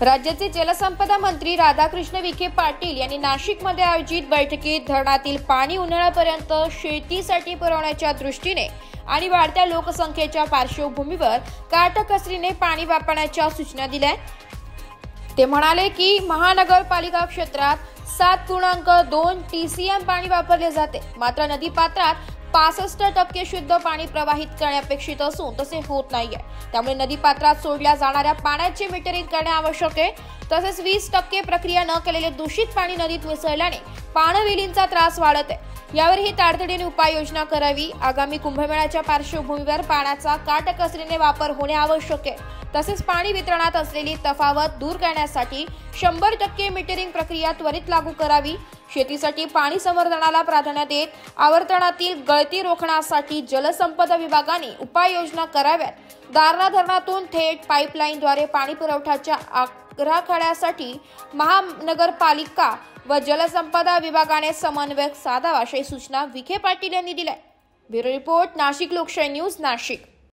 राज्याचे जलसंपदा मंत्री राधाकृष्ण विखे पाटील यांनी नाशिकमध्ये आयोजित बैठकीत धरणातील पाणी उन्हाळ्यापर्यंत शेतीसाठी पुरवण्याच्या दृष्टीने आणि वाढत्या लोकसंख्येच्या पार्श्वभूमीवर काटकसरीने पाणी वापरण्याच्या सूचना दिल्या। ते म्हणाले की महानगरपालिका क्षेत्रात 7.2 TCM पाणी वापरले जाते, मात्र नदीपात्रात 65% शुद्ध पाणी प्रवाहित करणे अपेक्षित असून तसे होत नाहीये। त्यामुळे नदीपात्रात सोडल्या जाणाऱ्या पाण्याचे मीटरिंग करणे आवश्यक आहे। तसेच 20% प्रक्रिया न केलेले दूषित पाणी नदीत मिसळल्याने पाणवेलींचा त्रास वाढत आहे। यावरही तातडीने उपाययोजना करावी। आगामी कुंभमेळ्याच्या पार्श्वभूमीवर पाण्याचा काटकसरीने वापर होणे आवश्यक आहे। तसेच पाणी वितरणात असलेली तफावत दूर करण्यासाठी 100% मीटरिंग प्रक्रिया त्वरित लागू करावी। शेतीसाठी पाणी संवर्धनाला प्राधान्य देत आवर्तनातील गळती रोखण्यासाठी जलसंपदा विभागाने उपाययोजना कराव्यात। दारणा धरणातून थेट पाईपलाईनद्वारे पाणी पुरवठ्याच्या आराखड्यासाठी महानगरपालिका व जलसंपदा विभागाने समन्वय साधावा अशी सूचना विखे पाटील यांनी दिल्या। ब्युरो रिपोर्ट, नाशिक लोकशाही न्यूज, नाशिक।